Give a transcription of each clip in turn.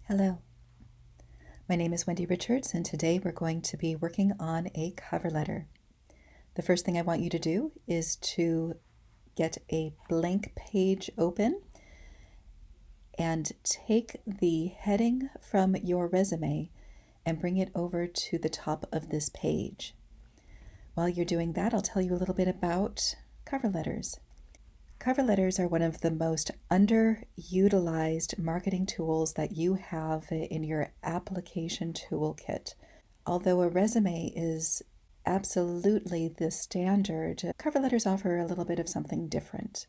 Hello, my name is Wendy Richards, and today we're going to be working on a cover letter. The first thing I want you to do is to get a blank page open and take the heading from your resume and bring it over to the top of this page. While you're doing that, I'll tell you a little bit about cover letters. Cover letters are one of the most underutilized marketing tools that you have in your application toolkit. Although a resume is absolutely the standard, cover letters offer a little bit of something different.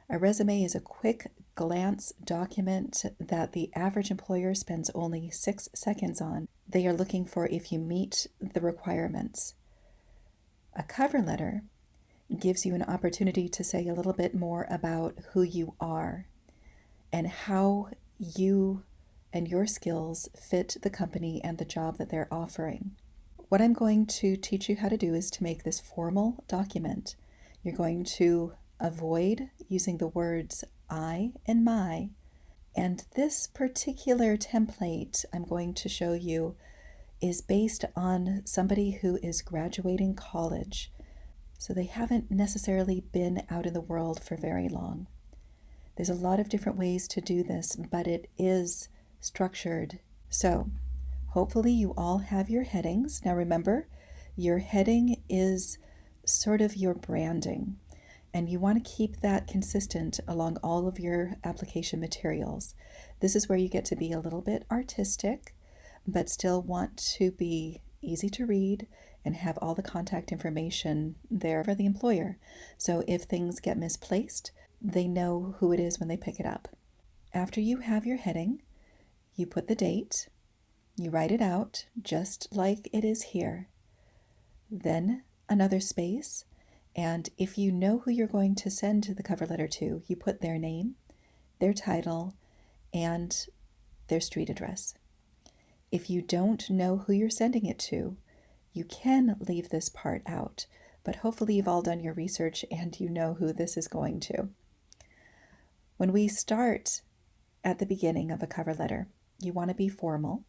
A resume is a quick glance document that the average employer spends only 6 seconds on. They are looking for if you meet the requirements. A cover letter gives you an opportunity to say a little bit more about who you are and how you and your skills fit the company and the job that they're offering. What I'm going to teach you how to do is to make this formal document. You're going to avoid using the words I and my, and this particular template I'm going to show you is based on somebody who is graduating college. So they haven't necessarily been out in the world for very long. There's a lot of different ways to do this, but it is structured. So hopefully you all have your headings. Now remember, your heading is sort of your branding, and you want to keep that consistent along all of your application materials. This is where you get to be a little bit artistic, but still want to be easy to read and have all the contact information there for the employer. So if things get misplaced, they know who it is when they pick it up. After you have your heading, you put the date, you write it out just like it is here, then another space, and if you know who you're going to send the cover letter to, you put their name, their title, and their street address. If you don't know who you're sending it to, you can leave this part out, but hopefully you've all done your research and you know who this is going to. When we start at the beginning of a cover letter, you want to be formal.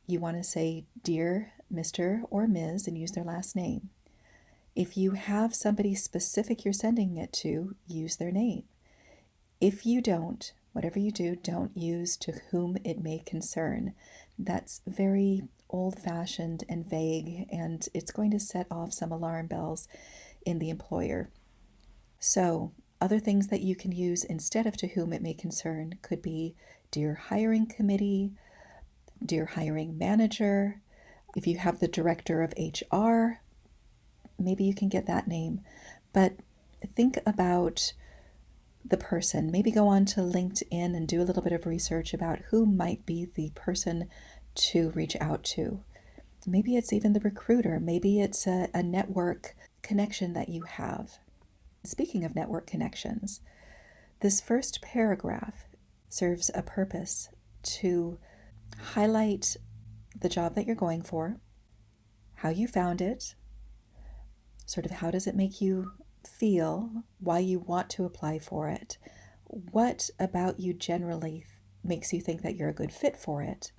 You want to say, Dear Mr. or Ms., and use their last name. If you have somebody specific you're sending it to, use their name. If you don't, whatever you do, don't use to whom it may concern. That's very old-fashioned and vague, and it's going to set off some alarm bells in the employer. So, other things that you can use instead of to whom it may concern could be Dear Hiring Committee, Dear Hiring Manager. If you have the Director of HR, maybe you can get that name. But think about the person. Maybe go on to LinkedIn and do a little bit of research about who might be the person to reach out to. Maybe it's even the recruiter. Maybe it's a network connection that you have. Speaking of network connections, this first paragraph serves a purpose to highlight the job that you're going for, how you found it, sort of how does it make you feel, why you want to apply for it, what about you generally makes you think that you're a good fit for it.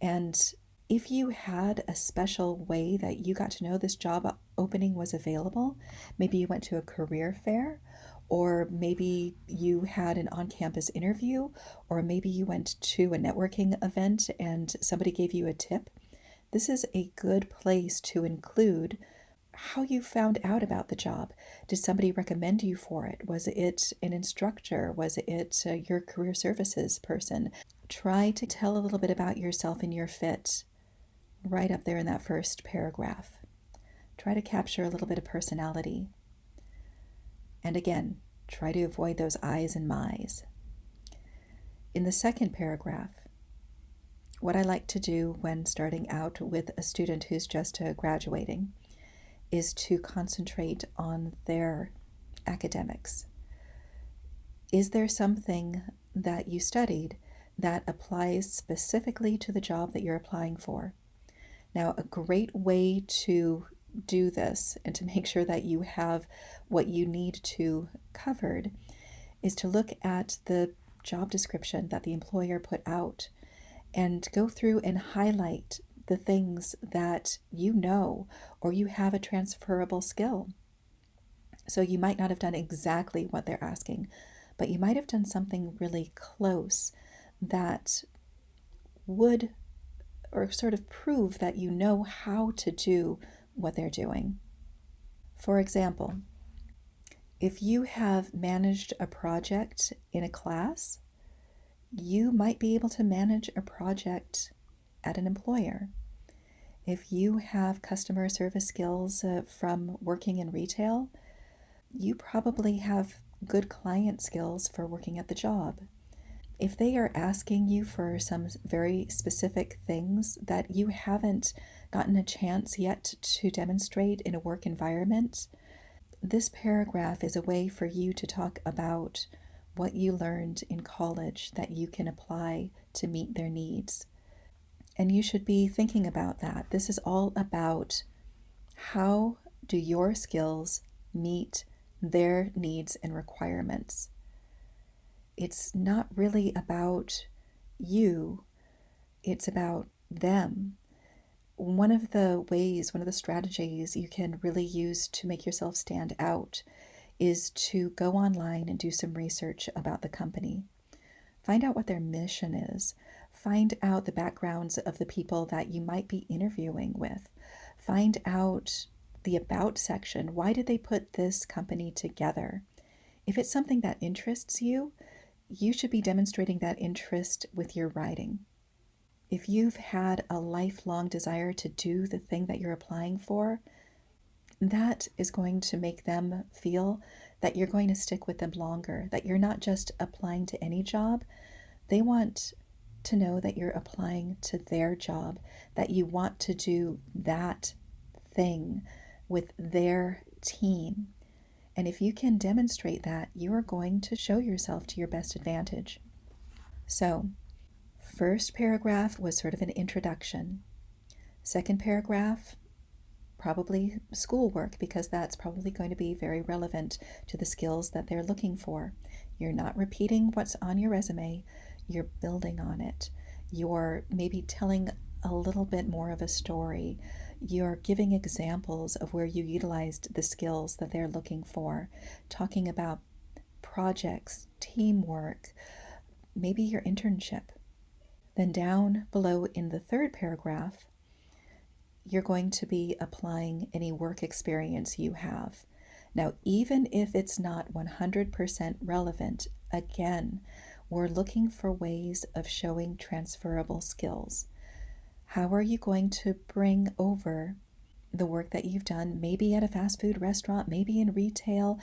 And if you had a special way that you got to know this job opening was available, maybe you went to a career fair, or maybe you had an on-campus interview, or maybe you went to a networking event and somebody gave you a tip, this is a good place to include how you found out about the job. Did somebody recommend you for it? Was it an instructor? Was it your career services person? Try to tell a little bit about yourself and your fit right up there in that first paragraph. Try to capture a little bit of personality. And again, try to avoid those I's and my's. In the second paragraph, what I like to do when starting out with a student who's just graduating is to concentrate on their academics. Is there something that you studied that applies specifically to the job that you're applying for? Now, a great way to do this and to make sure that you have what you need to covered is to look at the job description that the employer put out and go through and highlight the things that you know or you have a transferable skill. So you might not have done exactly what they're asking, but you might have done something really close that would or sort of prove that you know how to do what they're doing. For example, if you have managed a project in a class, you might be able to manage a project at an employer. If you have customer service skills from working in retail, you probably have good client skills for working at the job. If they are asking you for some very specific things that you haven't gotten a chance yet to demonstrate in a work environment, this paragraph is a way for you to talk about what you learned in college that you can apply to meet their needs. And you should be thinking about that. This is all about how do your skills meet their needs and requirements. It's not really about you, it's about them. One of the strategies you can really use to make yourself stand out is to go online and do some research about the company. Find out what their mission is. Find out the backgrounds of the people that you might be interviewing with. Find out the about section. Why did they put this company together? If it's something that interests you, you should be demonstrating that interest with your writing. If you've had a lifelong desire to do the thing that you're applying for, that is going to make them feel that you're going to stick with them longer, that you're not just applying to any job. They want to know that you're applying to their job, that you want to do that thing with their team. And if you can demonstrate that, you are going to show yourself to your best advantage. So, first paragraph was sort of an introduction. Second paragraph, probably schoolwork, because that's probably going to be very relevant to the skills that they're looking for. You're not repeating what's on your resume, you're building on it. You're maybe telling a little bit more of a story. You're giving examples of where you utilized the skills that they're looking for, talking about projects, teamwork, maybe your internship. Then down below in the third paragraph, you're going to be applying any work experience you have. Now, even if it's not 100% relevant, again, we're looking for ways of showing transferable skills. How are you going to bring over the work that you've done, maybe at a fast food restaurant, maybe in retail?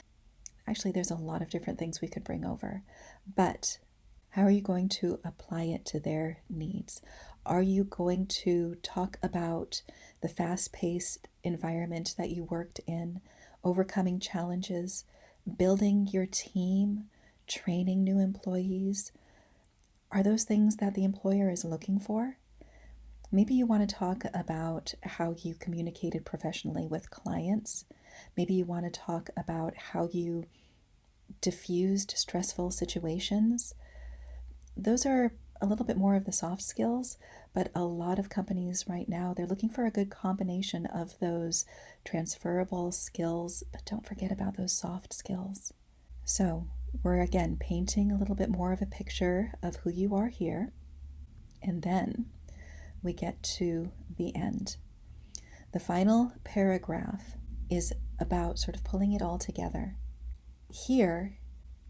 Actually, there's a lot of different things we could bring over. But how are you going to apply it to their needs? Are you going to talk about the fast-paced environment that you worked in, overcoming challenges, building your team, training new employees? Are those things that the employer is looking for? Maybe you want to talk about how you communicated professionally with clients. Maybe you want to talk about how you diffused stressful situations. Those are a little bit more of the soft skills, but a lot of companies right now, they're looking for a good combination of those transferable skills, but don't forget about those soft skills. So we're again painting a little bit more of a picture of who you are here, and then we get to the end. The final paragraph is about sort of pulling it all together. Here,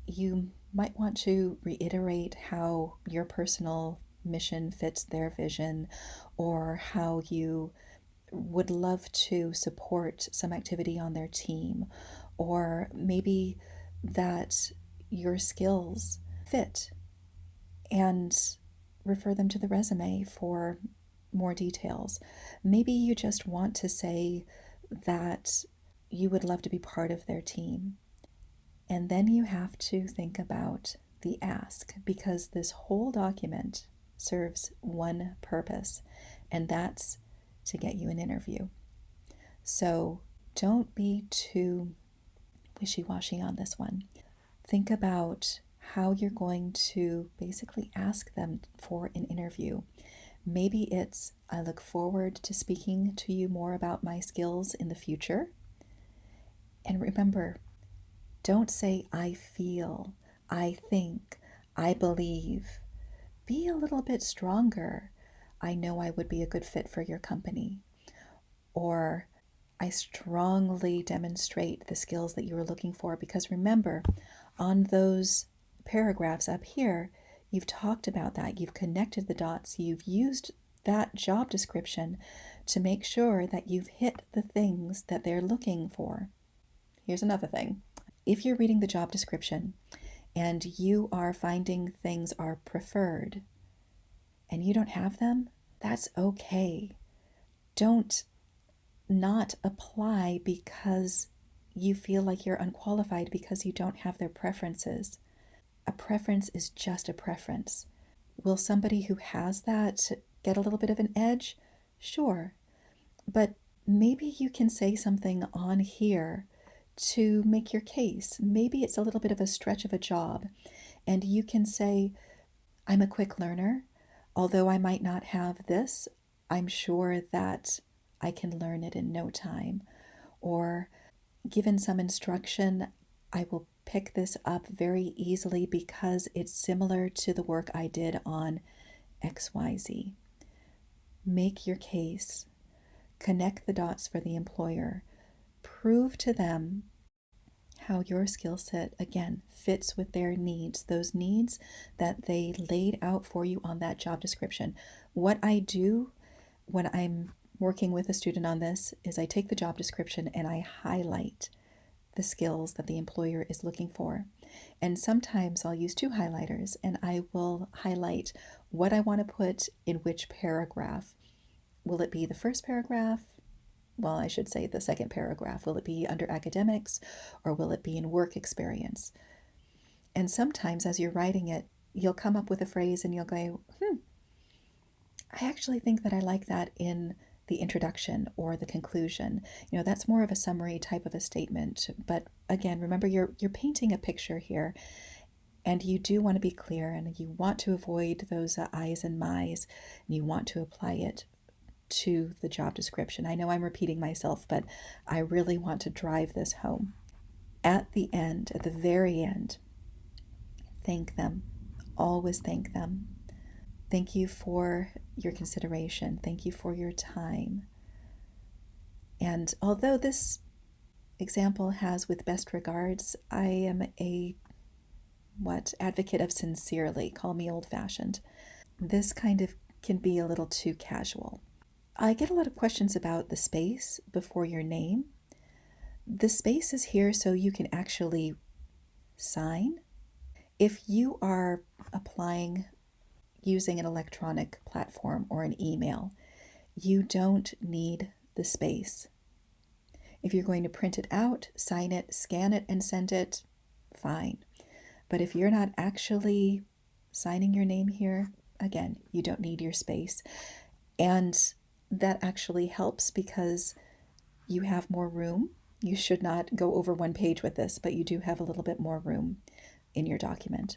you might want to reiterate how your personal mission fits their vision, or how you would love to support some activity on their team, or maybe that your skills fit, and refer them to the resume for more details. Maybe you just want to say that you would love to be part of their team. And then you have to think about the ask, because this whole document serves one purpose, and that's to get you an interview. So don't be too wishy-washy on this one. Think about how you're going to basically ask them for an interview. Maybe it's, I look forward to speaking to you more about my skills in the future. And remember, don't say, I feel, I think, I believe. Be a little bit stronger. I know I would be a good fit for your company. Or I strongly demonstrate the skills that you are looking for. Because remember, on those paragraphs up here, you've talked about that. You've connected the dots. You've used that job description to make sure that you've hit the things that they're looking for. Here's another thing. If you're reading the job description and you are finding things are preferred and you don't have them, that's okay. Don't not apply because you feel like you're unqualified because you don't have their preferences. A preference is just a preference. Will somebody who has that get a little bit of an edge? Sure. But maybe you can say something on here to make your case. Maybe it's a little bit of a stretch of a job, and you can say, I'm a quick learner. Although I might not have this, I'm sure that I can learn it in no time. Or given some instruction, I will pick this up very easily because it's similar to the work I did on XYZ. Make your case. Connect the dots for the employer. Prove to them how your skill set, again, fits with their needs, those needs that they laid out for you on that job description. What I do when I'm working with a student on this is I take the job description and I highlight the skills that the employer is looking for. And sometimes I'll use two highlighters and I will highlight what I want to put in which paragraph. Will it be the first paragraph? Well, I should say the second paragraph. Will it be under academics or will it be in work experience? And sometimes as you're writing it, you'll come up with a phrase and you'll go, I actually think that I like that in the introduction or the conclusion. That's more of a summary type of a statement. But again, remember you're painting a picture here, and you do want to be clear, and you want to avoid those I's and my's, and you want to apply it to the job description. I know I'm repeating myself, but I really want to drive this home. At the end, at the very end, thank them. Always thank them. Thank you for your consideration. Thank you for your time. And although this example has with best regards, I am a advocate of sincerely. Call me old-fashioned. This kind of can be a little too casual. I get a lot of questions about the space before your name. The space is here so you can actually sign. If you are applying using an electronic platform or an email, you don't need the space. If you're going to print it out, sign it, scan it, and send it, fine. But if you're not actually signing your name here, again, you don't need your space. And that actually helps because you have more room. You should not go over one page with this, but you do have a little bit more room in your document.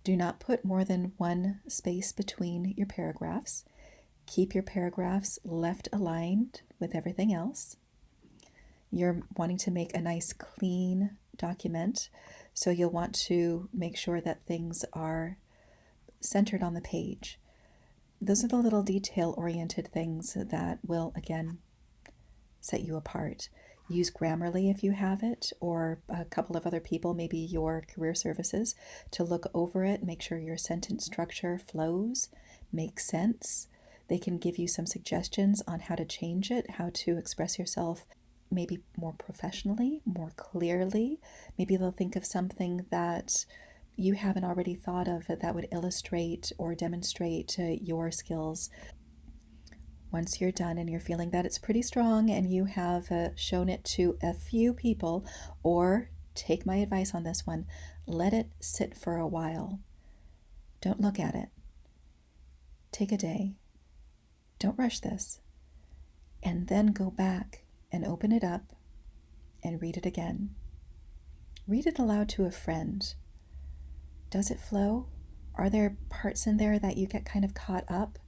Do not put more than one space between your paragraphs. Keep your paragraphs left aligned with everything else. You're wanting to make a nice clean document, so you'll want to make sure that things are centered on the page. Those are the little detail-oriented things that will, again, set you apart. Use Grammarly if you have it, or a couple of other people, maybe your career services, to look over it, make sure your sentence structure flows, makes sense. They can give you some suggestions on how to change it, how to express yourself maybe more professionally, more clearly. Maybe they'll think of something that you haven't already thought of that would illustrate or demonstrate your skills. Once you're done and you're feeling that it's pretty strong and you have shown it to a few people, or take my advice on this one, let it sit for a while. Don't look at it. Take a day. Don't rush this. And then go back and open it up and read it again. Read it aloud to a friend. Does it flow? Are there parts in there that you get kind of caught up?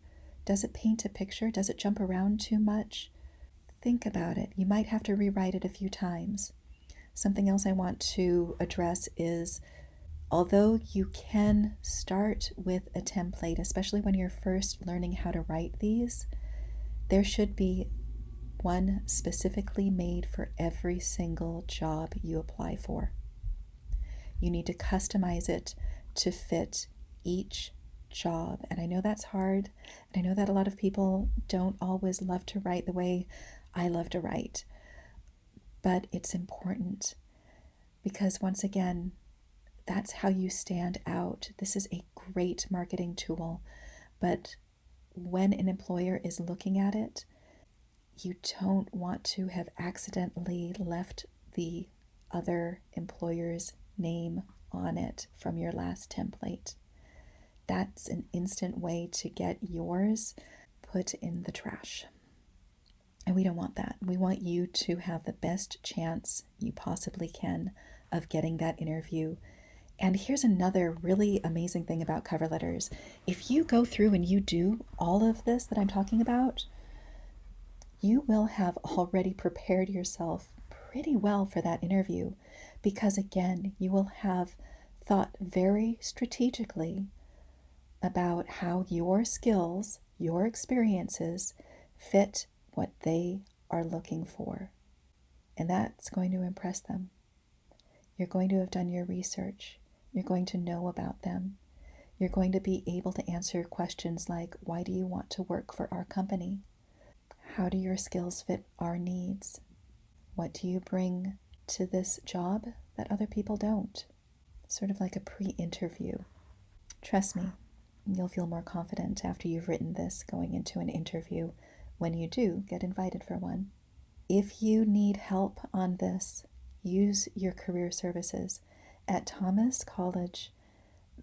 Does it paint a picture? Does it jump around too much? Think about it. You might have to rewrite it a few times. Something else I want to address is, although you can start with a template, especially when you're first learning how to write these, there should be one specifically made for every single job you apply for. You need to customize it to fit each job. And I know that's hard. And I know that a lot of people don't always love to write the way I love to write. But it's important because, once again, that's how you stand out. This is a great marketing tool. But when an employer is looking at it, you don't want to have accidentally left the other employer's name on it from your last template. That's an instant way to get yours put in the trash. And we don't want that. We want you to have the best chance you possibly can of getting that interview. And here's another really amazing thing about cover letters. If you go through and you do all of this that I'm talking about, you will have already prepared yourself pretty well for that interview, because again, you will have thought very strategically about how your skills, your experiences fit what they are looking for. And that's going to impress them. You're going to have done your research. You're going to know about them. You're going to be able to answer questions like, why do you want to work for our company? How do your skills fit our needs? What do you bring to this job that other people don't? Sort of like a pre-interview. Trust me, you'll feel more confident after you've written this going into an interview when you do get invited for one. If you need help on this, use your career services. At Thomas College,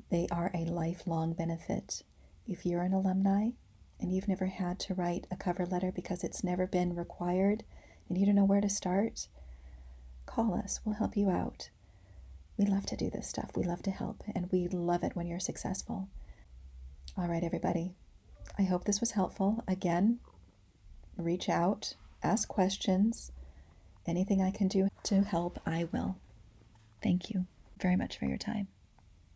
they are a lifelong benefit. If you're an alumni and you've never had to write a cover letter because it's never been required and you don't know where to start, call us. We'll help you out. We love to do this stuff. We love to help, and we love it when you're successful. All right, everybody. I hope this was helpful. Again, reach out, ask questions. Anything I can do to help, I will. Thank you very much for your time.